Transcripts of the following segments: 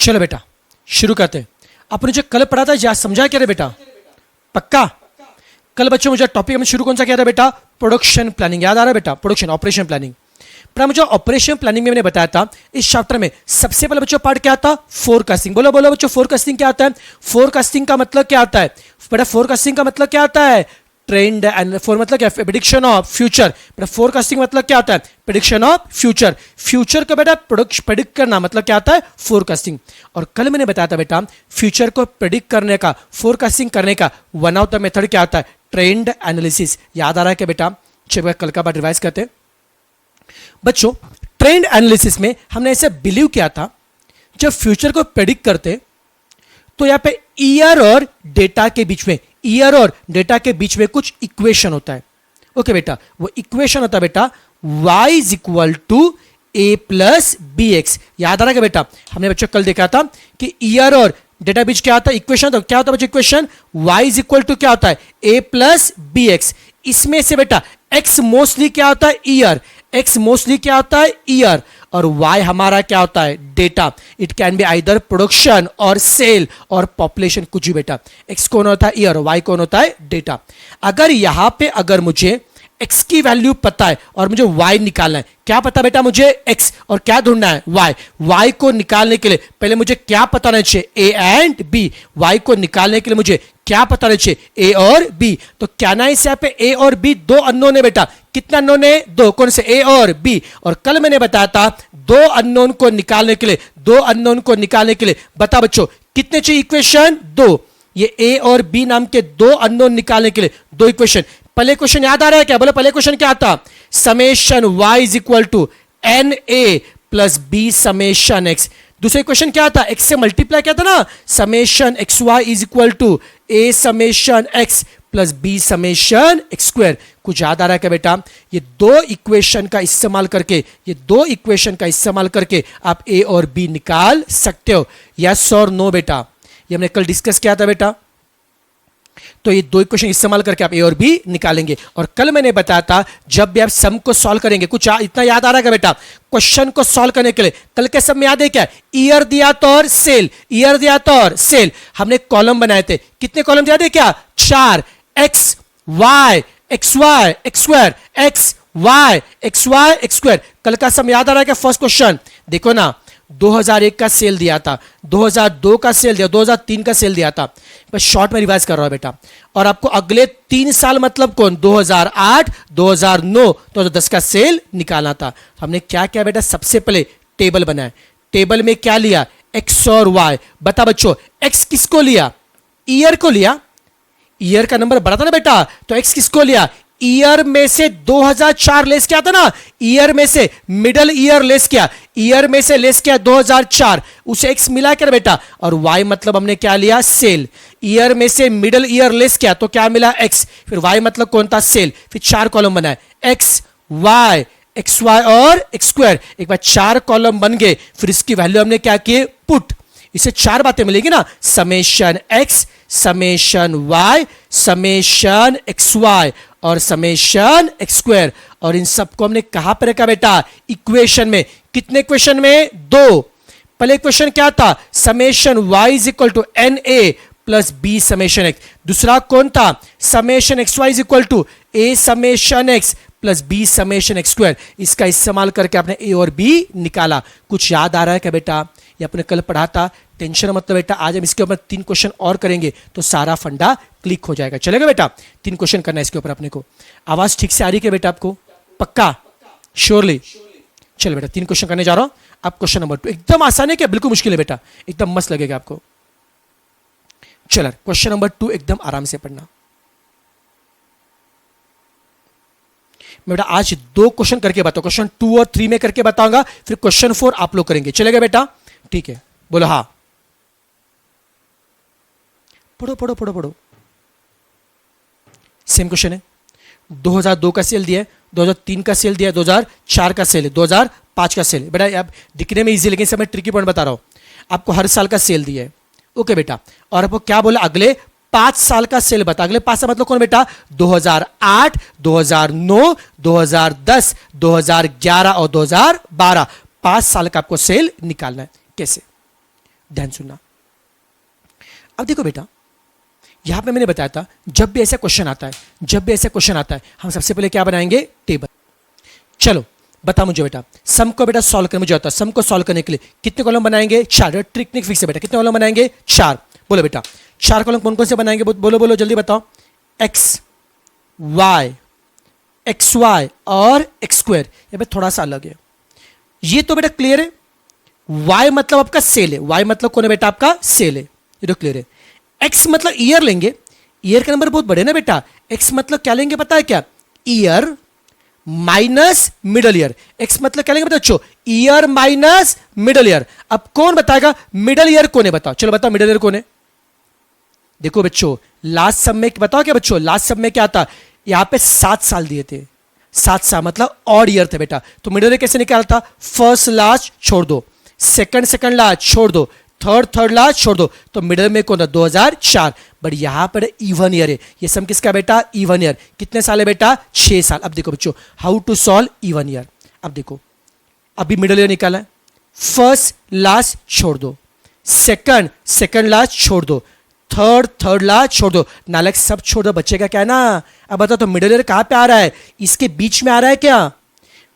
चलो बेटा शुरू करते हैं। आपने जो कल पढ़ा था याद समझा क्या रे बेटा? पक्का? कल बच्चों मुझे टॉपिक में शुरू कौन सा किया था बेटा? Production planning. याद आ रहा है बेटा? Production operation planning. पर मुझे ऑपरेशन प्लानिंग में मैंने बताया था इस चैप्टर में सबसे पहले बच्चों पार्ट क्या आता? फोरकास्टिंग। बोलो बोलो बच्चों, फोरकास्टिंग क्या आता है? फोरकास्टिंग का मतलब क्या आता है बेटा? फोरकास्टिंग का मतलब क्या आता है? ट्रेंड एंड फोर मतलब क्या? Prediction of future. बेटा फोरकास्टिंग मतलब क्या होता है? Prediction of future. फ्यूचर का बेटा प्रेडिक्ट करना मतलब क्या आता है? फोरकास्टिंग। और कल मैंने बताया था बेटा फ्यूचर को प्रेडिक्ट करने का, फोरकास्टिंग करने का वन ऑफ द मेथड क्या आता है? Trend analysis. याद आ रहा है क्या बेटा? चलिए कल का बात रिवाइज करते हैं बच्चों। ट्रेंड एनालिसिस में हमने ऐसे बिलीव किया था जब फ्यूचर को प्रेडिक्ट करते तो यहां पे ईयर और डेटा के बीच में, ईयर और डेटा के बीच में कुछ इक्वेशन होता है। ओके बेटा, वो इक्वेशन होता है बेटा y is equal to a plus b x. याद आ रहा है बेटा? हमने बच्चों कल देखा था कि ईयर और डेटा बीच क्या आता है? इक्वेशन। तो क्या होता है बच्चों equation? y is equal to क्या होता है? A plus b x. इसमें से बेटा x मोस्टली क्या होता है? ईयर। x मोस्टली क्या होता है? ईयर। और y हमारा क्या होता है? Data. It can be either production और सेल और पॉपुलेशन, कुछ भी बेटा। x कौन होता है? ईयर। y कौन होता है? डेटा। अगर यहां पे अगर मुझे x की वैल्यू पता है और मुझे y निकालना है, क्या पता बेटा मुझे? x। और क्या ढूंढना है? y। y को निकालने के लिए पहले मुझे क्या पता रहना चाहिए? a and b। y को निकालने के लिए मुझे क्या पता रहना चाहिए? a और b। तो क्या ना इस यहाँ पे a और b दो अननोन है बेटा। कितना अननोन है? दो। कौन से? a और b। और कल मैंने बताया था दो अननोन को निकालने के लिए, दो अननोन को निकालने के लिए बता बच्चों कितने चाहिए इक्वेशन? दो। ये a और b नाम के दो अननोन निकालने के लिए दो इक्वेशन। पहले क्वेश्चन याद आ रहा है क्या? बोले पहले क्वेश्चन क्या था? Summation y is equal to n A plus B summation x। दूसरे क्वेश्चन क्या था? x से मल्टीप्लाई क्या था ना? Summation x Y is equal to A summation x plus B summation x square. कुछ याद आ रहा है क्या बेटा? ये दो इक्वेशन का इस्तेमाल करके, ये दो इक्वेशन का इस्तेमाल करके आप a और b निकाल सकते हो। यस और नो बेटा? ये हमने कल डिस्कस किया था बेटा। तो ये दो इक्वेशन इस्तेमाल करके आप ए और बी निकालेंगे। और कल मैंने बताया था जब भी आप सम को सॉल्व करेंगे, कुछ इतना याद आ रहा है बेटा? क्वेश्चन को सॉल्व करने के लिए कल के सम में याद है क्या? ईयर दिया तो और सेल, ईयर दिया तो और सेल। हमने कॉलम बनाए थे। कितने कॉलम याद है क्या? 4। X y x y x square, x y x y x square. कल का सम याद आ रहा है क्या? फर्स्ट क्वेश्चन देखो ना, 2001 का सेल दिया था, 2002 का सेल दिया, 2003 का सेल दिया था। बस शॉर्ट में रिवाइज कर रहा हूं बेटा। और आपको अगले 3 साल मतलब कौन? 2008, 2009, 2010 का सेल निकालना था। हमने क्या किया बेटा? सबसे पहले टेबल बनाया। टेबल में क्या लिया? एक्स और वाई। बता बच्चों एक्स किसको लिया? ईयर को लिया। ईयर का नंबर बड़ा था ना बेटा, तो एक्स किसको लिया? ईयर में से 2004 लेस किया था ना, ईयर में से मिडल ईयर लेस किया, ईयर में से लेस किया 2004, उसे एक्स मिला क्या बेटा? और वाई मतलब हमने क्या लिया? सेल। ईयर में से मिडल ईयर लेस किया तो क्या मिला? एक्स। फिर वाई मतलब कौन था? सेल। फिर 4 कॉलम बनाए, एक्स वाई एक्स वाई और एक्स स्क्वायर। एक बार 4 कॉलम बन गए, फिर इसकी वैल्यू हमने क्या किए? पुट। इसे 4 बातें मिलेगी ना, summation x, summation y, summation x y और समेशन एक्स स्क्वायर। और इन सबको हमने कहां पर रखा बेटा? इक्वेशन में। कितने इक्वेशन में? 2। पहले इक्वेशन क्या था? Summation y is equal to n A plus B summation x. दूसरा कौन था? Summation x Y is equal to A summation x plus B summation x square. इसका इस्तेमाल करके आपने ए और बी निकाला। कुछ याद आ रहा है क्या बेटा? ये अपने कल पढ़ा था। टेंशन मतलब बेटा आज हम इसके ऊपर 3 क्वेश्चन और करेंगे तो सारा फंडा क्लिक हो जाएगा। चलेगा बेटा? 3 क्वेश्चन करना है इसके ऊपर अपने को। आवाज ठीक से आ रही है बेटा आपको? पक्का? श्योरली? चलो बेटा 3 क्वेश्चन करने जा रहा हूं। आप क्वेश्चन नंबर 2 एकदम आसान है क्या? बिल्कुल मुश्किल है बेटा, एकदम मस्त लगेगा आपको। चलो क्वेश्चन नंबर 2 एकदम आराम से पढ़ना। मैं बेटा आज 2 क्वेश्चन करके बताऊं, क्वेश्चन 2 और 3 में करके बताऊंगा, फिर क्वेश्चन 4 आप लोग करेंगे। चलेगा बेटा? ठीक है, बोलो हाँ। पढ़ो पढ़ो पढ़ो पढ़ो। सेम क्वेश्चन है। 2002 का सेल दिया है, 2003 का सेल दिया है, 2004 का सेल है, 2005 का सेल है। बेटा अब दिखने में इजी, लेकिन सब मैं ट्रिकी पॉइंट बता रहा हूं। आपको हर साल का सेल दिया है, ओके बेटा। और आपको क्या बोला? अगले 5 साल का सेल बता। अगले 5 साल मतलब कौन बेटा? 2008, 2009, 2010, 2011 और 2012। 5 साल का आपको सेल निकालना है। कैसे? ध्यान सुनना। अब देखो बेटा, यहां पे मैंने बताया था जब भी ऐसा क्वेश्चन आता है, जब भी ऐसा क्वेश्चन आता है हम सबसे पहले क्या बनाएंगे, टेबल। चलो बता मुझे बेटा, सम को बेटा सॉल्व करने मुझे आता है, सम को सॉल्व करने के लिए कितने कॉलम बनाएंगे, 4। ट्रिक फिक्स है बेटा, कितने कॉलम बनाएंगे, 4। बोलो बेटा 4 कॉलम कौन कौन से बनाएंगे, बोलो बोलो जल्दी बताओ। एक्स वाई, एक्स वाई और एक्स स्क्वायर, ये बेटा थोड़ा सा अलग है, ये तो बेटा क्लियर है। y मतलब आपका सेल है, y मतलब कौन है बेटा, आपका सेल है, ये तो क्लियर है। x मतलब ईयर लेंगे, ईयर का नंबर बहुत बड़े ना बेटा, x मतलब क्या लेंगे पता है क्या, year minus middle ear. x मतलब क्या लेंगे बता बच्चों, ईयर माइनस मिडल ईयर। अब कौन बताएगा मिडल ईयर कौन है, बताओ, चलो बताओ मिडल ईयर कौन है। देखो बच्चों लास्ट सब में बताओ क्या बच्चों, लास्ट सब में क्या था, यहां पे 7 साल दिए थे, 7 साल मतलब ऑड ईयर थे बेटा, तो मिडल ईयर कैसे निकालता, फर्स्ट लास्ट छोड़ दो, सेकंड लास्ट छोड़ दो, थर्ड लास्ट छोड़ दो, तो मिडल में कौन था 2004। बट यहां पर इवन ईयर है, ये सम किसका बेटा, इवन ईयर। कितने साल है बेटा, 6 साल। अब देखो बच्चों how to solve even year. अब देखो अभी मिडल ईयर निकाला है, फर्स्ट लास्ट छोड़ दो, सेकंड लास्ट छोड़ दो, थर्ड लास्ट छोड़ दो, नालक सब छोड़ दो, बच्चे का क्या है ना। अब बताओ तो मिडल ईयर कहां पे आ रहा है, इसके बीच में आ रहा है क्या,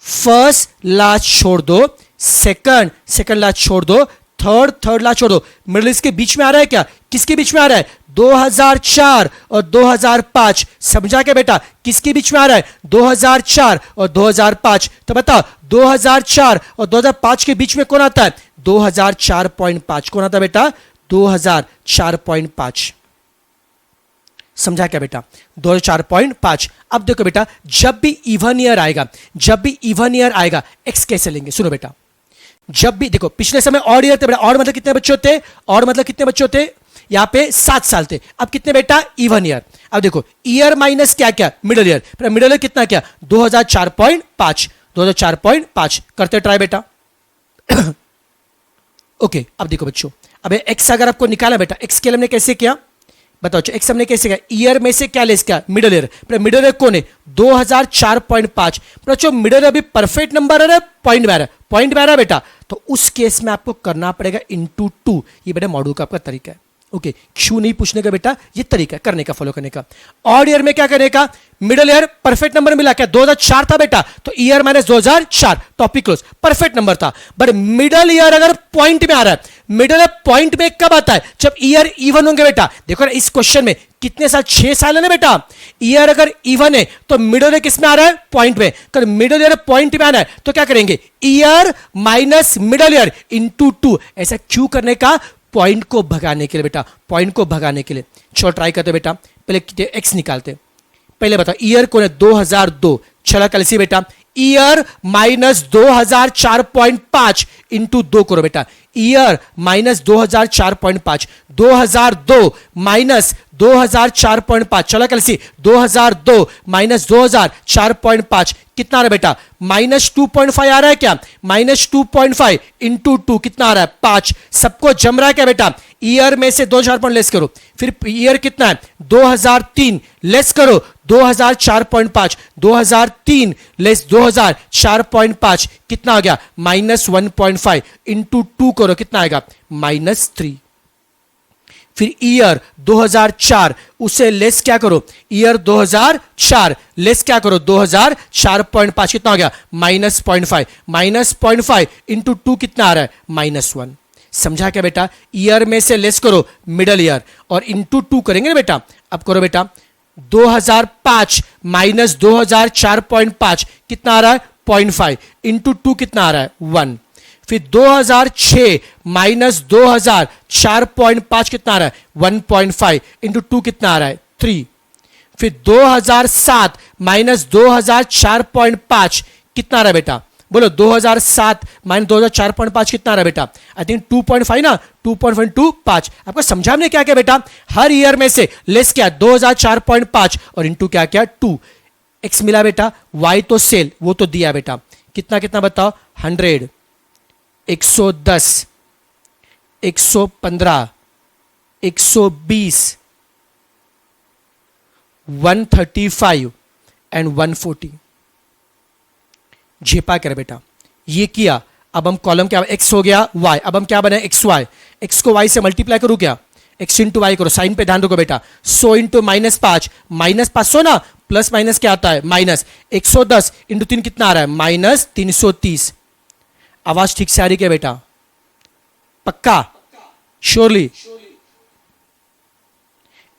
फर्स्ट लास्ट छोड़ दो, सेकंड लास्ट छोड़ दो, थर्ड लास्ट छोड़ दो, मिडल इसके बीच में आ रहा है क्या, किसके बीच में आ रहा है, 2004 और 2005। समझा क्या बेटा, किसके बीच में आ रहा है, 2004 और 2005। तो बताओ 2004 और 2005 के बीच में कौन आता है, 2004.5। कौन आता है बेटा, 2004.5। समझा क्या बेटा, 2004.5। अब देखो बेटा जब भी इवन ईयर आएगा, जब भी इवन ईयर आएगा एक्स कैसे लेंगे, सुनो बेटा, जब भी देखो पिछले समय ऑड ईयर थे बेटा, ऑड मतलब कितने बच्चे होते, ऑड मतलब कितने बच्चे होते, यहां पे 7 साल थे, अब कितने बेटा, इवन ईयर। अब देखो ईयर माइनस क्या क्या, मिडल ईयर, मिडल ईयर कितना क्या, 2004.5, 2004.5 करते ट्राई बेटा। ओके अब देखो बच्चों, अब एक्स अगर आपको निकाला बेटा, एक्स के लिए हमने कैसे किया बताओ, एक्स हमने कैसे किया, ईयर में से क्या लेस किया, मिडल ईयर। मिडल ईयर कौन है, 2004.5। बच्चों मिडल ईयर अभी परफेक्ट नंबर है, पॉइंट में आ रहा है, पॉइंट में आ रहा है बेटा, तो उस केस में आपको करना पड़ेगा इंटू 2। ये बेटा मॉड्यूल का आपका तरीका है। ओके क्यों नहीं पूछने का बेटा, ये तरीका है करने का, फॉलो करने का। ऑड ईयर में क्या करने का, मिडल ईयर परफेक्ट नंबर मिला क्या, 2004 था बेटा, तो year minus 2004, topic close, perfect number था। बट मिडल ईयर अगर पॉइंट में आ रहा है, मिडल ईयर पॉइंट में कब आता है, जब ईयर इवन होंगे बेटा। देखो ना इस क्वेश्चन में कितने साल, 6 साल है ना बेटा, ईयर अगर इवन है तो मिडल ईयर किस में आ रहा है, पॉइंट में। तो मिडल ईयर पॉइंट में आना है तो क्या करेंगे, year minus middle ear into 2। ऐसा क्यों करने का, पॉइंट को भगाने के लिए बेटा, पॉइंट को भगाने के लिए। चलो ट्राई करते बेटा, पहले एक्स निकालते, पहले बताओ ईयर कौन है, 2002। चला कल से बेटा, ईयर माइनस 2004.5 इंटू 2 करो बेटा, ईयर माइनस 2004.5, 2002 माइनस 2004.5। चला कल से 2002 माइनस 2004.5 कितना आ रहा है बेटा, माइनस 2.5 आ रहा है क्या, माइनस 2.5 इंटू 2 कितना आ रहा है, 5। सबको जम रहा है क्या बेटा, ईयर में से 2004 लेस करो, फिर ईयर कितना है 2003 लेस करो 2004.5, 2003 लेस 2004.5 कितना आ गया, माइनस 1.5 इंटू 2 करो कितना आएगा, माइनस 3। फिर ईयर 2004 उसे लेस क्या करो, ईयर 2004 लेस क्या करो 2004.5 कितना हो गया, माइनस 0.5, माइनस 0.5 इंटू 2 कितना आ रहा है, माइनस 1। समझा क्या बेटा, ईयर में से लेस करो मिडल ईयर और इंटू 2 करेंगे ना बेटा। अब करो बेटा 2005 माइनस 2004.5 कितना आ रहा है, 0.5 इंटू 2 कितना आ रहा है, 1। फिर 2006 माइनस 2004.5 कितना आ रहा है, 1.5 इंटू 2 कितना आ रहा है, 3। फिर 2007 माइनस 2004.5 कितना आ रहा है बेटा, बोलो 2007 माइनस 2004.5 कितना आ रहा है बेटा, आई थिंक 2.5 ना, 2.5 आपको समझा हमने क्या क्या बेटा, हर ईयर में से लेस क्या 2004.5 और इंटू क्या क्या 2। एक्स मिला बेटा, वाई तो सेल वो तो दिया बेटा, कितना कितना बताओ, 100, 110, 115, 120, 135 एंड 140। झेपा कर बेटा, ये किया। अब हम कॉलम क्या, एक्स हो गया वाई, अब हम क्या बनाए, एक्स वाई। एक्स को वाई से मल्टीप्लाई करूँ क्या, एक्स इंटू वाई करो, साइन पे ध्यान रखो बेटा, 100 इंटू -5, -500 ना, प्लस माइनस क्या आता है माइनस, 110 इंटू 3 कितना आ रहा है -330। आवाज ठीक से आ रही क्या बेटा, पक्का, श्योरली।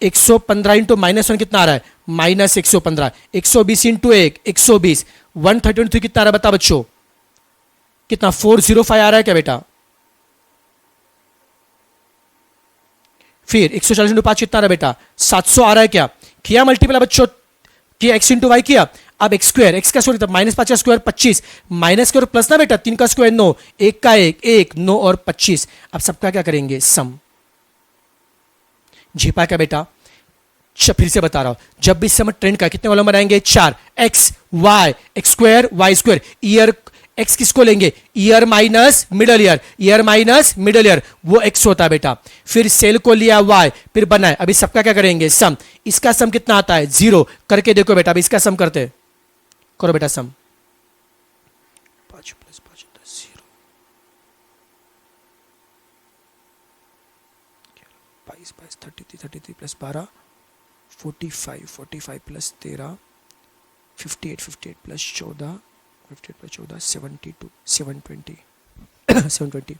115 इंटू -1 कितना आ रहा है -115, 120 इंटू 1 120, 133 कितना आ रहा है बता बच्चों, कितना 405 आ रहा है क्या बेटा, फिर 140 इंटू 5 कितना आ रहा है बेटा 700 आ रहा है क्या, किया मल्टीपल बच्चों, किया x इंटू वाई किया, अब x स्क्वायर, x का स्क्वायर -5 का स्क्वायर 25, माइनस स्क्वायर प्लस ना बेटा, 3 का स्क्वायर 9, 1 का 1 9 और 25। अब सबका क्या करेंगे सम, झेपा क्या बेटा, फिर से बता रहा हूं, जब भी सम ट्रेंड का कितने वाले बनाएंगे 4, x y x square y square, year x किसको लेंगे, year minus middle ear, year minus middle ear, वो x होता है बेटा, फिर सेल को लिया y, फिर बनाए, अभी सबका क्या करेंगे सम, इसका सम कितना आता है 0, करके देखो बेटा, अभी इसका सम करते, करो बेटा सम, 5 + 5 10 0, 22 22 33 33 + 12 45 45 + 13 58 58 + 14 58 + 14 72 720 720।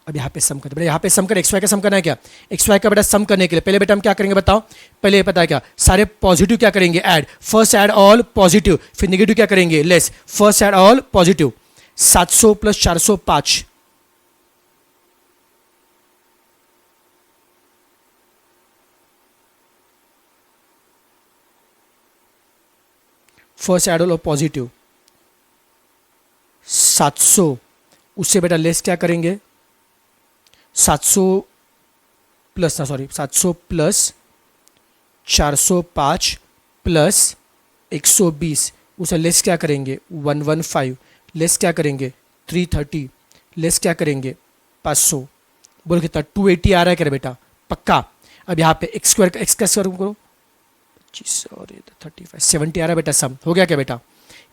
अब यहाँ पे सम करते बेटा, यहाँ पे सम कर, एक्स वाई का सम करना है क्या, एक्स वाई का बेटा सम करने के लिए पहले बेटा हम क्या करेंगे बताओ, पहले ये पता है क्या, सारे पॉजिटिव क्या करेंगे add, first aid all positive, फिर नेगेटिव क्या करेंगे less, first aid all positive, 700 + 405, first aid all positive 700, उससे बेटा लेस क्या करेंगे 700 प्लस ना सॉरी 700 + 405 + 120, उसे लेस क्या करेंगे 115, लेस क्या करेंगे 330, लेस क्या करेंगे 500, बोलो कितना 280 आ रहा है क्या बेटा, पक्का। अब यहाँ पे एक्स स्क्वायर का एक्स का स्क्वायर करो 25 और 35 70 आ रहा है बेटा, सम हो गया क्या बेटा,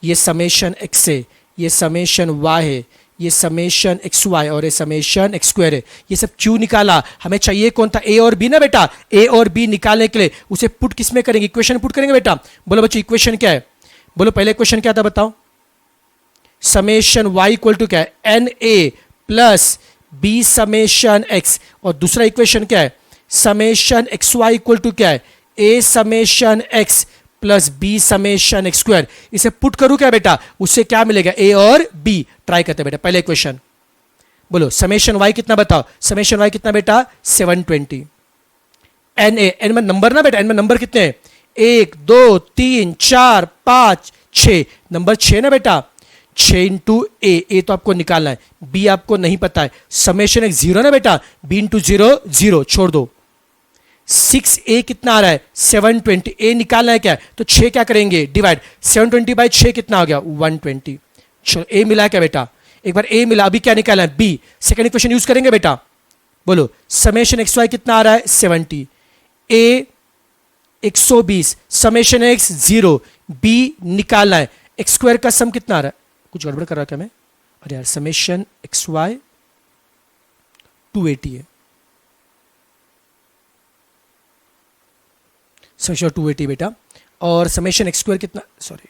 ये समेशन एक्स है, ये समेशन वाई है, ये समेशन एक्स वाई और ये समेशन एक्स स्क्वायर है, ये सब क्यों निकाला, हमें चाहिए कौन था ए और बी ना बेटा, ए और बी निकालने के लिए उसे पुट किस में करेंगे, इक्वेशन पुट करेंगे बेटा, बोलो बच्चों इक्वेशन क्या है, बोलो पहले इक्वेशन क्या था बताओ, समेशन वाई इक्वल टू क्या है N A plus B summation X, और दूसरा इक्वेशन क्या है summation x Y equal to क्या है A summation x plus B summation x square, इसे पुट करूं क्या बेटा, उससे क्या मिलेगा ए और बी, ट्राई करते बेटा, पहले इक्वेशन बोलो समेशन वाई कितना बताओ, समेशन वाई कितना बेटा 720, एन ए, एन में नंबर ना बेटा, एन में नंबर कितने हैं 1 2 3 4 5 6, नंबर 6 ना बेटा, 6 इंटू ए तो आपको निकालना है, बी आपको नहीं पता है, समेशन एक 0 ना बेटा, बी इंटू 0 0 छोड़ दो, 6a कितना आ रहा है 720, a निकालना है क्या है तो 6 क्या करेंगे डिवाइड, 720/6 कितना हो गया 120, चलो a मिला क्या बेटा, एक बार a मिला, अभी क्या निकालना है b, सेकंड इक्वेशन यूज करेंगे बेटा, बोलो समेशन एक्स वाई कितना आ रहा है 70, a 120, समेशन x 0, b निकालना है, एक्स स्क्वायर का सम कितना आ रहा है, कुछ गड़बड़ कर रहा क्या मैं, अरे यार समेशन एक्स वाई 280 है, समेशन 280 बेटा, और समेशन एक्स स्क्वायर कितना सॉरी,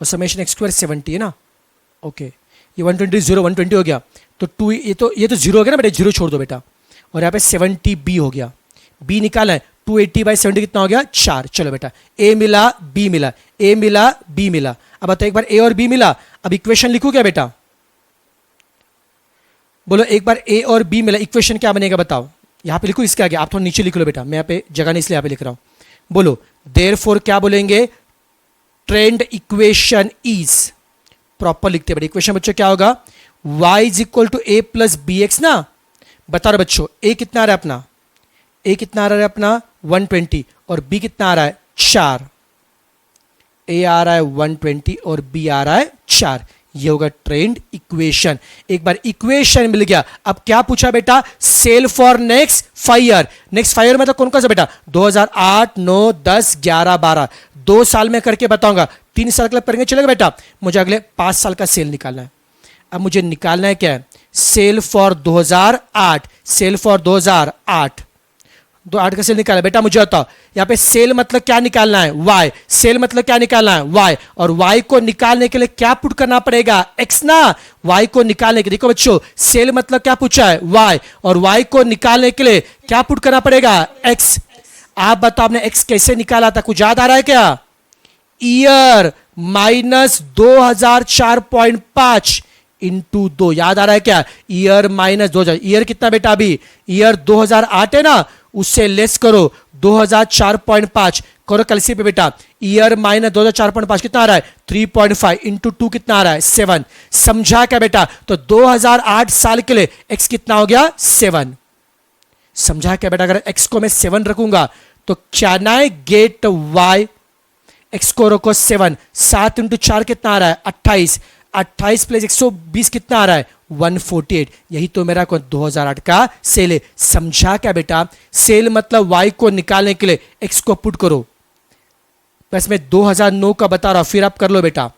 और समेशन एक्स स्क्वायर 70 है ना, ओके ये 120 0 120 हो गया, तो 2 ये तो 0 हो गया ना बेटा, 0 छोड़ दो बेटा, और यहाँ पे 70 बी हो गया, बी निकाला है 280/70 कितना हो गया 4, चलो बेटा ए मिला बी मिला, ए मिला बी मिला, अब बताओ एक बार ए और बी मिला, अब इक्वेशन लिखूं क्या बेटा, बोलो एक बार ए और बी मिला, इक्वेशन क्या बनेगा बताओ, यहां पे लिखो इसके आगे, आप थोड़ा नीचे लिख लो बेटा, मैं यहाँ पे जगह नहीं इसलिए यहाँ पे लिख रहा हूं, बोलो देयरफॉर क्या बोलेंगे, ट्रेंड इक्वेशन इज, प्रॉपर लिखते बेटा, इक्वेशन बच्चों क्या होगा y is equal to a plus b x ना, बता रहे बच्चों a कितना आ रहा है अपना, a कितना आ रहा है अपना 120 और b कितना आ रहा है 4, a आ रहा है 120 और b आ रहा है 4, ये होगा ट्रेंड इक्वेशन। एक बार इक्वेशन मिल गया, अब क्या पूछा बेटा, sale for next 5 year, next 5 year मतलब कौन कौन सा बेटा 2008 9 10 11 12, 2 साल में करके बताऊंगा, 3 साल के लिए करेंगे चलेगा बेटा, मुझे अगले 5 साल का सेल निकालना है। अब मुझे निकालना है क्या है सेल फॉर 2008, सेल फॉर 2008, 8 का सेल निकाला बेटा। मुझे बताओ यहां पे सेल मतलब क्या निकालना है, वाई। सेल मतलब क्या निकालना है, वाई। और वाई को निकालने के लिए क्या पुट करना पड़ेगा, एक्स ना। वाई को निकालने के, देखो बच्चों, सेल मतलब क्या पूछा है, वाई, और वाई को निकालने के लिए क्या पुट करना पड़ेगा, एक्स। आप बताओ आपने एक्स कैसे निकाला था, कुछ याद आ रहा है क्या? ईयर माइनस 2004.5 इंटू 2, याद आ रहा है क्या? ईयर माइनस 2000, ईयर कितना बेटा अभी, ईयर 2008 है ना, उससे लेस करो 2004.5 करो कैलसी पे बेटा। ईयर माइनस 2004.5 कितना आ रहा है, 3.5 इंटू 2 कितना आ रहा है, 7। समझा क्या बेटा? तो 2008 साल के लिए एक्स कितना हो गया, 7। समझा क्या बेटा? अगर एक्स को मैं 7 रखूंगा तो can I get y, x को रखो 7, 7 इंटू 4 कितना आ रहा है, 28, 28 प्लस 120 कितना आ रहा है, 148। यही तो मेरा 2008 का सेल है। समझा क्या बेटा? सेल मतलब वाई को निकालने के लिए एक्स को पुट करो। बस मैं 2009 का बता रहा हूं, फिर आप कर लो बेटा।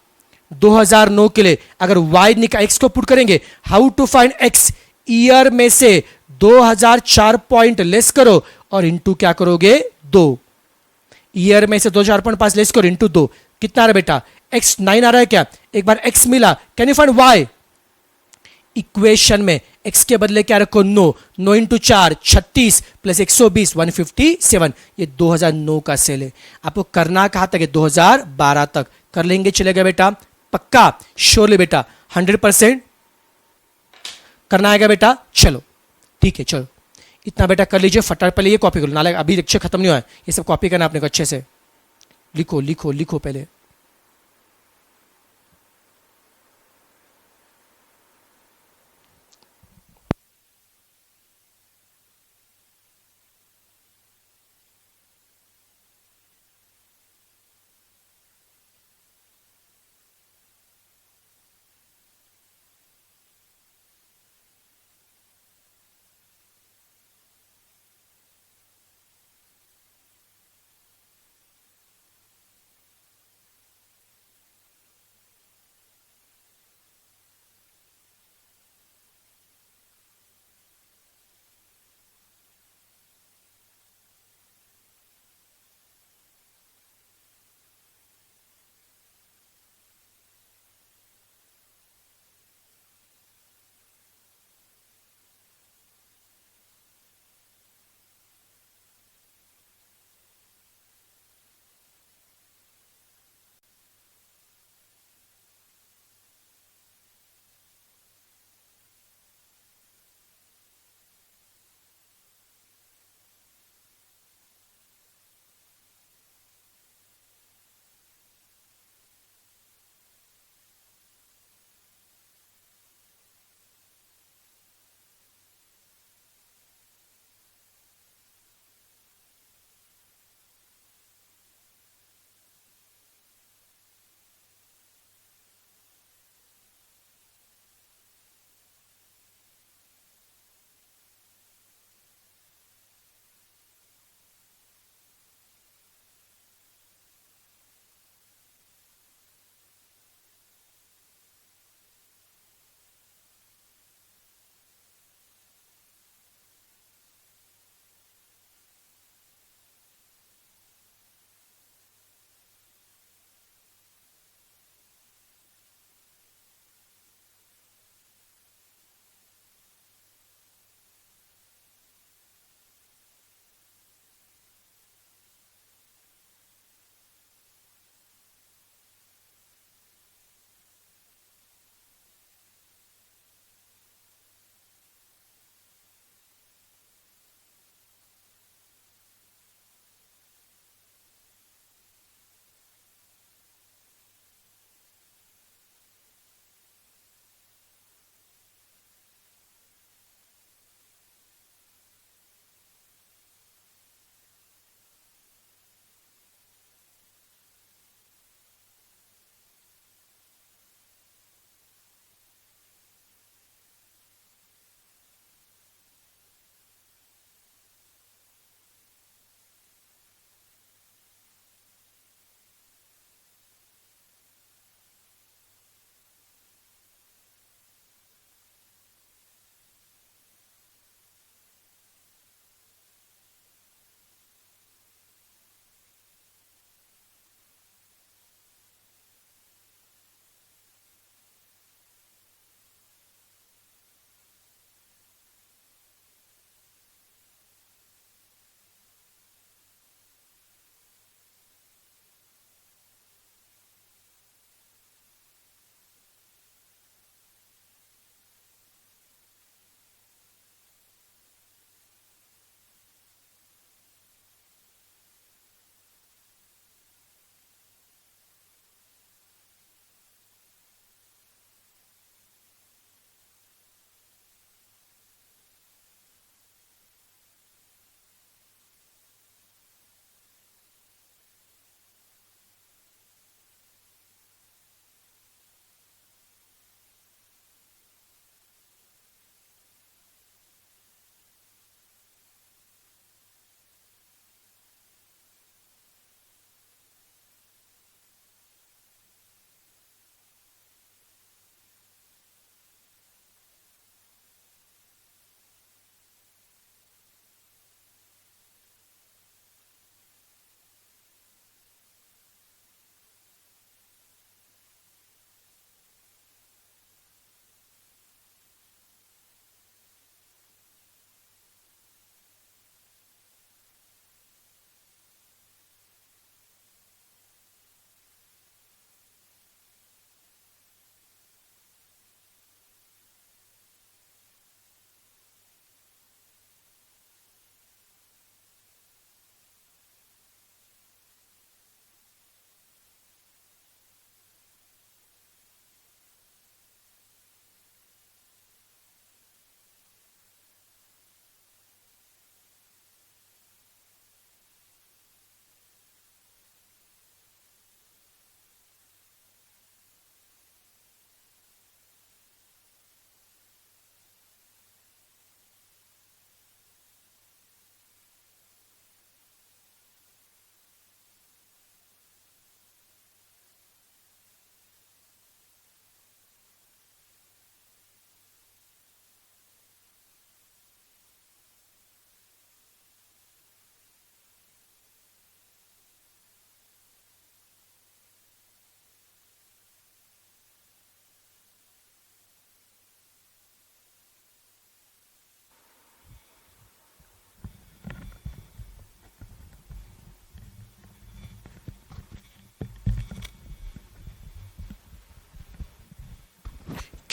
2009 के लिए अगर वाई निकाल, एक्स को पुट करेंगे, how to find x, year में से 2004 पॉइंट लेस करो और इंटू क्या करोगे, 2। ईयर में से 2004.5 लेस करो इंटू 2 कितना आ रहा है बेटा, एक्स 9 आ रहा है क्या? एक बार एक्स मिला, can you find y? Equation में एक्स के बदले क्या रखो, 9, 9 इंटू 4 36 प्लस 120 157। ये 2009 का सेल है। आपको करना कहां तक है, 2012 तक कर लेंगे, चलेगा बेटा? पक्का, श्योरली बेटा, 100% करना आएगा बेटा? चलो ठीक है, चलो इतना बेटा कर लीजिए फटाफट। पहले ये कॉपी करो, नाले अभी लेक्चर खत्म नहीं हुआ है, ये सब कॉपी करना आपने को अच्छे से। लिखो लिखो लिखो पहले।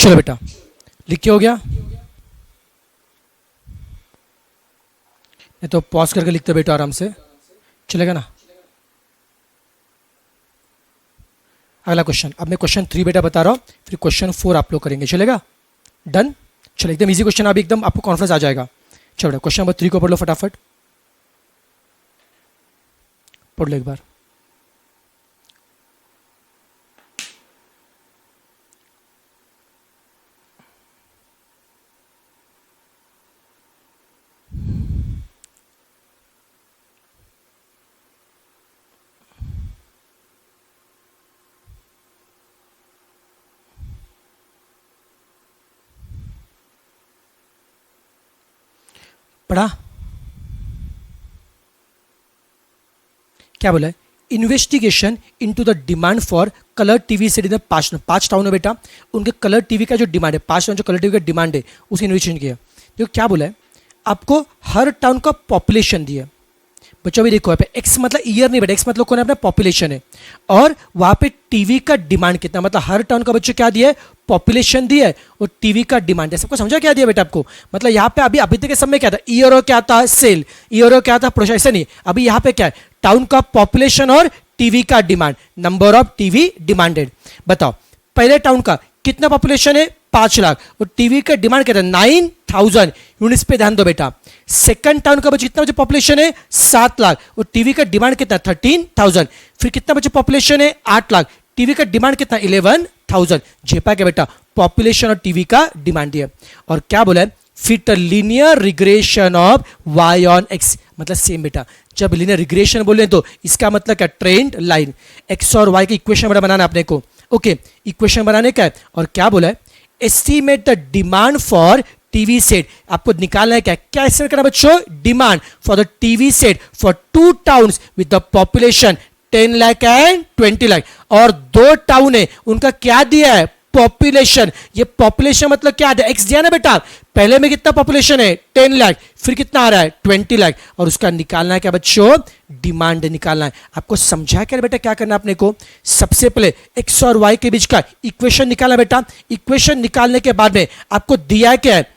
चलो बेटा, लिख के हो गया? नहीं तो पॉज करके लिखते बेटा आराम से, चलेगा ना? अगला क्वेश्चन, अब मैं क्वेश्चन 3 बेटा बता रहा हूं, फिर क्वेश्चन 4 आप लोग करेंगे, चलेगा? डन? चलो एकदम इजी क्वेश्चन, अभी एकदम आपको कॉन्फिडेंस आ जाएगा। चलो क्वेश्चन नंबर 3 को पढ़ लो फटाफट, पढ़ लो एक बार। पढ़ा? क्या बोला है? Investigation into the demand for colour TV set in the 5 town है बेटा, उनके कलर टीवी का जो डिमांड है, 5 टाउन जो कलर टीवी का डिमांड है उसे इन्वेस्टिगेशन किया। देखो क्या बोला है, आपको हर टाउन का पॉपुलेशन दिया। बच्चों भी देखो यहाँ पे एक्स मतलब ईयर नहीं बेटा, एक्स मतलब कौन है? अपना पॉपुलेशन है। और वहां पे टीवी का डिमांड कितना, मतलब हर टाउन का बच्चों क्या दिया है? पॉपुलेशन दिया है और टीवी का डिमांड है। सबको समझा क्या दिया बेटा आपको? मतलब यहाँ पे अभी तक के समय क्या था? ईयर और क्या था? सेल। ईयर और क्या था? प्रोडक्शन। ऐसा नहीं, अभी यहाँ पे क्या है? टाउन का पॉपुलेशन और टीवी का demand, number of TV demanded. बताओ पहले टाउन का कितना पॉपुलेशन है? 5 लाख, और टीवी का डिमांड कितना? 9000 यूनिट्स पे ध्यान दो बेटा। सेकंड टाउन का बच्चे कितना बच्चे पॉपुलेशन है? 7 लाख, और टीवी का डिमांड कितना? 13000। फिर कितना बच्चे पॉपुलेशन है? 8 लाख, टीवी का डिमांड कितना? 11000। जेपा क्या बेटा? पॉपुलेशन और टीवी का डिमांड दिया। और क्या बोला है? Fit linear regression of y on x, मतलब सेम बेटा। जब लीनियर रिग्रेशन बोले तो इसका मतलब क्या? Trend line. एक्स और वाई का इक्वेशन बेटा बनाना अपने को। ओके, इक्वेशन बनाने का है। और क्या बोला है? Estimate the demand for TV set, आपको निकालना है क्या? क्या एस्टिमेट करना बच्चों? Demand for the TV set for 2 towns with the population 10 lakh and 20 lakh, और 2 टाउन है उनका क्या दिया है? पॉपुलेशन। ये पॉपुलेशन मतलब क्या है? एक्स दिया ना बेटा, पहले में कितना पॉपुलेशन है? 10 लाख, फिर कितना आ रहा है? 20 लाख, और उसका निकालना है क्या बच्चों? डिमांड निकालना है। आपको समझा क्या बेटा क्या करना है अपने को? सबसे पहले एक्स और वाई के बीच का इक्वेशन निकालना बेटा। इक्वेशन निकालने के बाद में आपको दिया क्या है?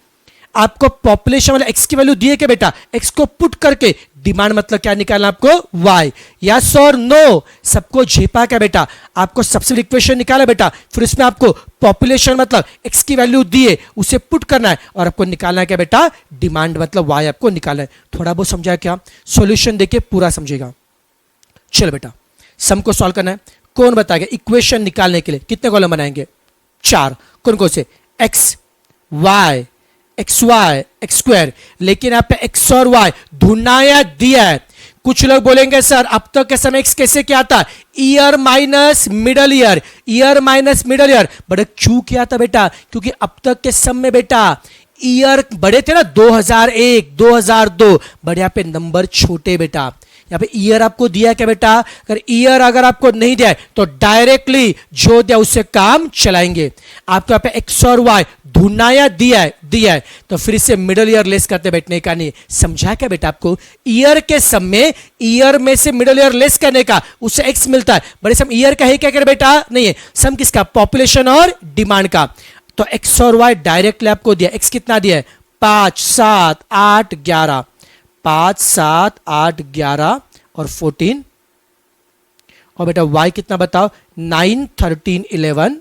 आपको पॉपुलेशन वाला एक्स की वैल्यू दिए क्या बेटा? एक्स को पुट करके डिमांड मतलब क्या निकालना आपको? वाई। यस और नो? सबको झेपा क्या बेटा? आपको सबसे इक्वेशन निकाला बेटा, फिर उसमें आपको पॉपुलेशन मतलब एक्स की वैल्यू दिए उसे पुट करना है, और आपको निकालना है क्या बेटा? डिमांड मतलब वाई आपको निकालना है। थोड़ा बहुत समझा क्या? सॉल्यूशन देके पूरा समझेगा। चलो बेटा, सम को सॉल्व करना है। कौन बताएगा? इक्वेशन निकालने के लिए कितने कॉलम बनाएंगे? 4। कौन कौन से? X y, x y, x square. लेकिन यहाँ पे एक्स और वाई ढूंढना या दिया है। कुछ लोग बोलेंगे सर अब तक के समय एक्स कैसे क्या था? Year minus middle ear, year minus middle ear. बड़े क्यों किया था बेटा? क्योंकि अब तक के समय बेटा ईयर बड़े थे ना, 2001, 2002, बड़े यहाँ पे नंबर छोटे बेटा। यहाँ पे ईयर आपको दिया क्या बेटा? अगर ईयर अगर आपको नहीं दिया है तो डायरेक्टली जो दिया उससे काम चलाएंगे। आपको यहाँ पे एक्स और वाई ढूंढना या दिया है तो फिर से मिडल ईयर लेस करते बैठने का नहीं। समझा क्या बेटा आपको? ईयर के सम में ईयर में से मिडल ईयर लेस करने का उससे एक्स मिलता है। बड़े सम ईयर का है क्या करे बेटा? नहीं है। सम किसका? पॉपुलेशन और डिमांड का। तो एक्स और वाई डायरेक्टली आपको दिया। एक्स कितना दिया है? 5, 7, 8, 11, 5, 7, 8, 11 और 14, और बेटा y कितना बताओ? 9, 13, 11।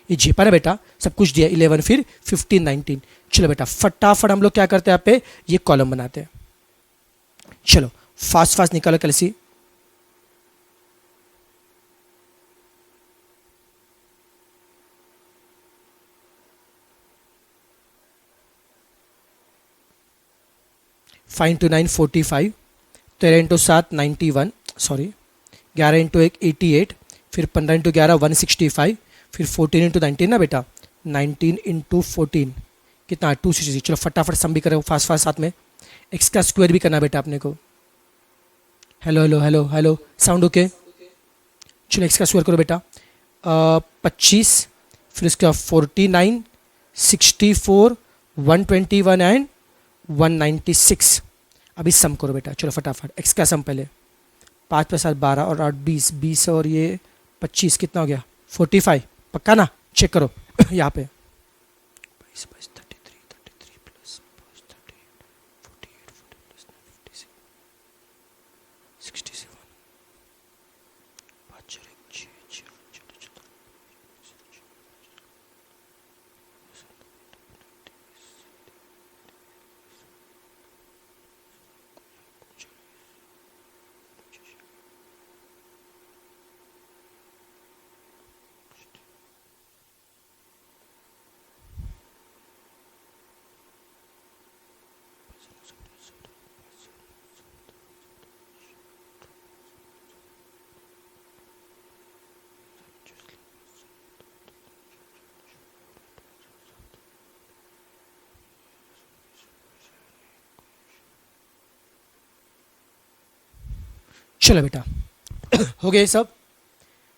ये झेपा ना बेटा, सब कुछ दिया। 11 फिर 15, 19। चलो बेटा फटाफट हम लोग क्या करते हैं? यहाँ पे ये कॉलम बनाते हैं। चलो फास्ट निकालो कैलसी। Five into 9 45, 13 into 7 91, sorry 11 into 1 88, फिर 15 इंटू 11 165, फिर 14 इंटू 19 ना बेटा, 19 इंटू 14 कितना? 260। चलो फटाफट सम भी करो फास्ट साथ में। एक्स का स्क्वायर भी करना बेटा अपने को। Hello hello hello hello, sound okay? चलो एक्स का स्क्वायर करो बेटा। 25, फिर उसका 49, 64, 121 एंड 196। अभी सम करो बेटा। चलो फटाफट एक्स का सम पहले। 5 + 7 12 और 8 20, 20 और ये 25 कितना हो गया? 45। पक्का ना? चेक करो यहाँ पे चलो बेटा हो गया ये सब।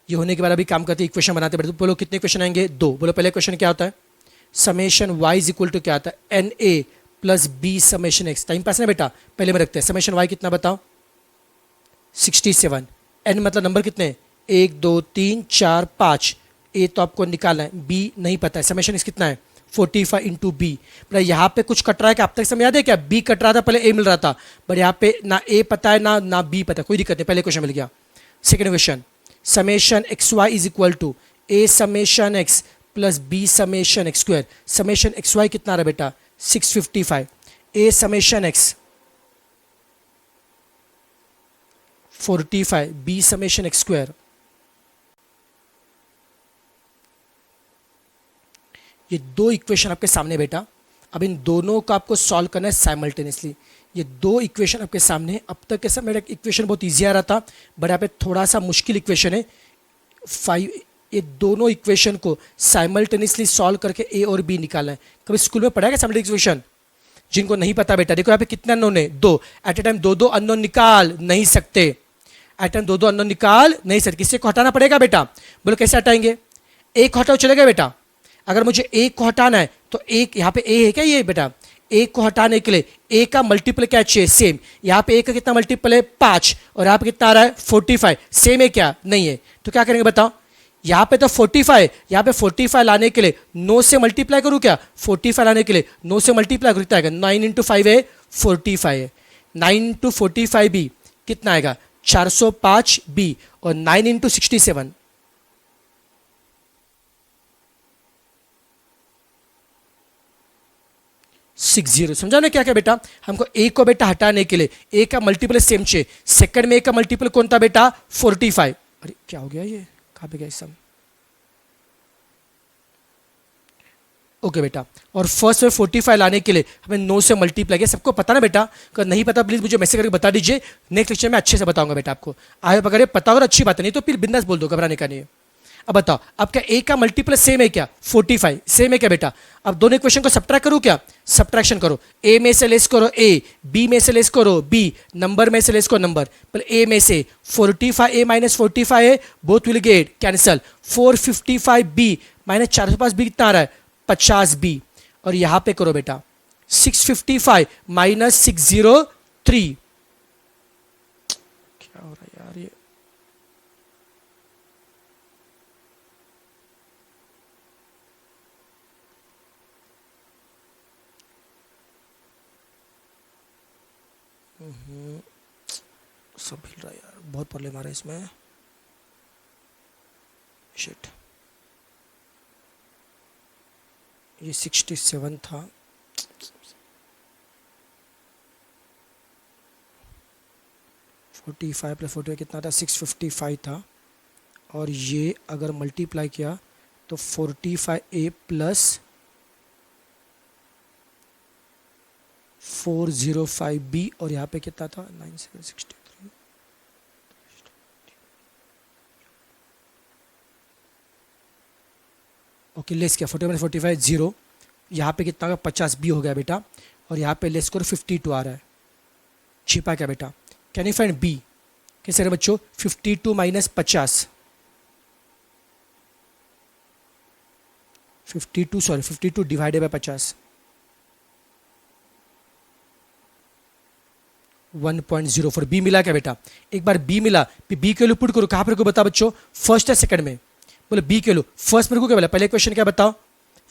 ये होने के बाद अभी काम करते इक्वेशन बनाते बैठे। बोलो कितने क्वेश्चन आएंगे? 2। बोलो पहले क्वेश्चन क्या होता है? Summation y is equal to क्या आता है? N A plus B summation x. Time pass ना बेटा, पहले में रखते हैं। समेशन वाई कितना बताओ? 67। एन मतलब नंबर कितने? 1 2 3 4 5। ए तो आपको निकालना है, बी नहीं पता है। समेशन एक्स कितना है? 45 इंटू बी। बट यहाँ पे कुछ कट रहा है क्या? अब तक समय याद है क्या? बी कट रहा था, पहले ए मिल रहा था, बट यहाँ पे ना ए पता है ना बी पता है। कोई दिक्कत नहीं, पहले क्वेश्चन मिल गया। Second question, summation x Y is equal to A summation x plus B summation x square. Summation x Y कितना रहा बेटा? 655। A summation X 45, B summation x square. ये दो इक्वेशन आपके सामने बेटा। अब इन दोनों को आपको सॉल्व करना है साइमल्टेनियसली। ये दो इक्वेशन आपके सामने। अब तक कैसा मेरा इक्वेशन बहुत इजी आ रहा था, बट यहाँ पे थोड़ा सा मुश्किल इक्वेशन है 5। ये दोनों इक्वेशन को साइमल्टेनियसली सॉल्व करके ए और बी निकालना है। कभी स्कूल में पढ़ा है साइमल्टेनियस इक्वेशन? जिनको नहीं पता बेटा देखो यहाँ पे कितने अननोन है? 2। एट ए टाइम दो अननोन निकाल नहीं सकते। एट टाइम दो अननोन निकाल नहीं सकते। किससे को हटाना पड़ेगा बेटा? बोलो कैसे हटाएंगे? एक हटाओ चलेगा बेटा? अगर मुझे एक को हटाना है तो एक, यहाँ पे ए है क्या? ये बेटा एक को हटाने के लिए ए का मल्टीपल क्या चाहिए? सेम। यहाँ पे ए का कितना मल्टीपल है? 5। और यहाँ पे कितना आ रहा है? 45। सेम है क्या? नहीं है। तो क्या करेंगे बताओ? यहाँ पे तो 45, यहाँ पे 45 लाने के लिए 9 से मल्टीप्लाई करूँ क्या? 45 लाने के लिए 9 से मल्टीप्लाई करूँ कितना आएगा? 9 इंटू 5 है 45 है। 9 इंटू 45 बी कितना आएगा? 405 बी। और 9 इंटू 67 60। समझा ना क्या क्या बेटा? हमको ए को बेटा हटाने के लिए ए का मल्टीपल सेम चाहिए। सेकंड में ए का मल्टीपल कौन था बेटा? 45। अरे क्या हो गया? ये कहाँ पे गया सब? ओके बेटा। और फर्स्ट में 45 लाने के लिए हमें 9 से मल्टीप्लाई किया। सबको पता ना बेटा? अगर नहीं पता प्लीज मुझे मैसेज करके बता दीजिए। नेक्स्ट लेक्चर में अच्छे से बताऊंगा बेटा आपको। आए अगर पता हो अच्छी बात नहीं तो फिर बिंदास बोल दो, घबराने का नहीं है। अब बताओ, अब क्या ए का मल्टीपल सेम है क्या? 45 सेम है क्या बेटा? अब दोनों इक्वेशन को सब्ट्रैक्ट करूं क्या? सब्ट्रैक्शन करो। ए में से लेस करो ए, बी में से लेस करो बी, नंबर में से लेस करो नंबर। पर ए में से 45 A minus 45 A, both will get cancel. 455 B minus 405 B कितना आ रहा है? 50 बी। और यहां पे करो बेटा 655 माइनस 603। क्या हो रहा है यार? ये सब हिल रहा है यार, बहुत प्रॉब्लम आ रहा है इसमें। शिट, ये 67 था। फोर्टी फाइव प्लस 45 कितना था? 655 था। और ये अगर मल्टीप्लाई किया तो 45 ए प्लस 405 बी। और यहाँ पे कितना था? 9763। ओके लेस किया 40 45 जीरो। यहाँ पे कितना? 50 बी हो गया बेटा। और यहाँ पे लेस करो 52 आ रहा है। छिपा क्या बेटा? Can you find b? कैसे रहे बच्चों? 52 माइनस 50, 52 डिवाइडेड बाय 50, 1.04। बी मिला क्या बेटा? एक बार बी मिला, बी के लिए पुट करो। कहाँ पर को बता बच्चों? फर्स्ट है सेकंड में? बोले बी के लो, फर्स्ट मेरे को क्या बोला, पहले क्वेश्चन क्या बताओ,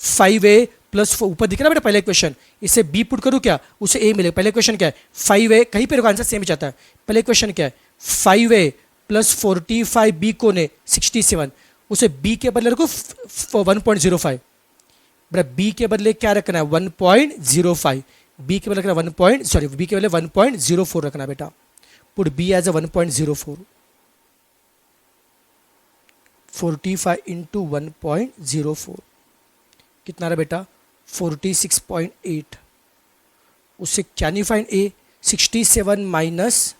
5a प्लस ऊपर दिख रहा है बेटा पहले क्वेश्चन, इसे बी पुट करूँ क्या, उसे ए मिलेगा। पहले क्वेश्चन क्या है 5a, कहीं पर आंसर सेम ही जाता है। पहले क्वेश्चन क्या है 5a प्लस 45 बी को ने 67, उसे बी के बदले रखो 1.05, बेटा बी के बदले क्या रखना है 1.05, बी के बदले रखना बी के बदले 1.04 रखना बेटा, put b as a 1.04, 45 into 1.04 कितना रहा बेटा 46.8, उससे क्या नहीं फाइंड ए, 67 माइनस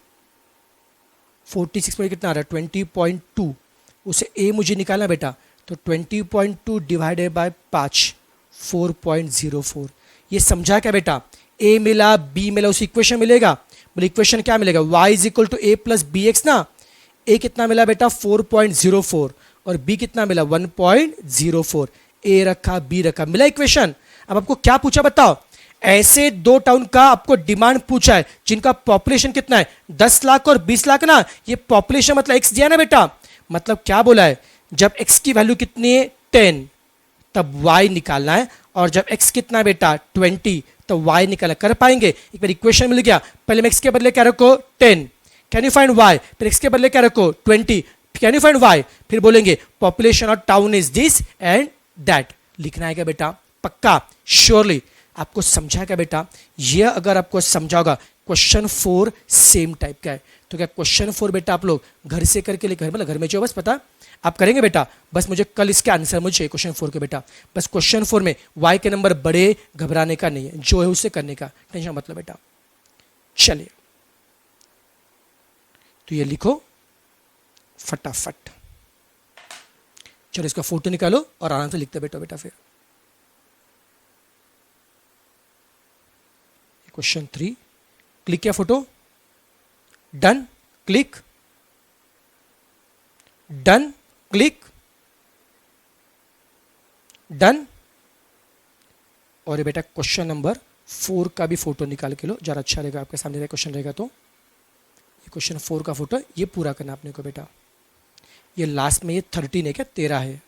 46 में कितना आ रहा है 20.2, उसे ए मुझे निकालना बेटा, तो 20.2 डिवाइडेड बाय 5 4.04। ये समझा क्या बेटा, ए मिला बी मिला, उसे इक्वेशन मिलेगा, बोले इक्वेशन क्या मिलेगा y is equal to a plus b x ना, ए कितना मिला बेटा 4.04 और बी कितना मिला 1.04, ए रखा बी रखा, मिला इक्वेशन। अब आपको क्या पूछा बताओ, ऐसे दो टाउन का आपको डिमांड पूछा है जिनका पॉपुलेशन कितना है 10 लाख और 20 लाख ना, ये पॉपुलेशन मतलब एक्स दिया ना बेटा, मतलब क्या बोला है जब एक्स की वैल्यू कितनी है 10 तब y निकालना है, और जब x कितना है बेटा 20 तो y निकालना, कर पाएंगे। एक बार इक्वेशन मिल गया, पहले मैं x के बदले क्या रखो 10, कैन यू फाइंड y, फिर x के बदले क्या रखो 20, कैन यू फाइंड y, फिर बोलेंगे population of town is this and that, लिखना है क्या बेटा पक्का श्योरली। आपको समझा क्या बेटा, ये अगर आपको समझा होगा क्वेश्चन 4 सेम टाइप का है, तो क्या क्वेश्चन 4 बेटा आप लोग घर से करके लेकर, मतलब घर में जो बस पता आप करेंगे बेटा, बस मुझे कल इसके आंसर मुझे चाहिए क्वेश्चन 4 के बेटा, बस क्वेश्चन 4 में y के नंबर बड़े, घबराने का नहीं है, जो है उससे करने का, टेंशन मतलब बेटा। चलिए तो ये लिखो फटाफट, चलो इसका फोटो निकालो और आराम से लिखते बेटा बेटा। फिर क्वेश्चन 3, क्लिक किया photo, done click, done click, done. और ये बेटा क्वेश्चन नंबर 4 का भी फोटो निकाल के लो, जरा अच्छा रहेगा, आपके सामने क्वेश्चन रहेगा तो ये क्वेश्चन 4 का फोटो ये पूरा करना आपने को बेटा। ये लास्ट में ये 13 है क्या 13 है,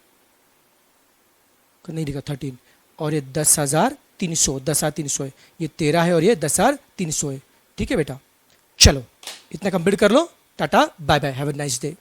नहीं दिखा 13, और ये 10,300 है, ये 13 है और ये 10,300 है, ठीक है बेटा। चलो इतना कंप्लीट कर लो, tata bye bye, have a nice day.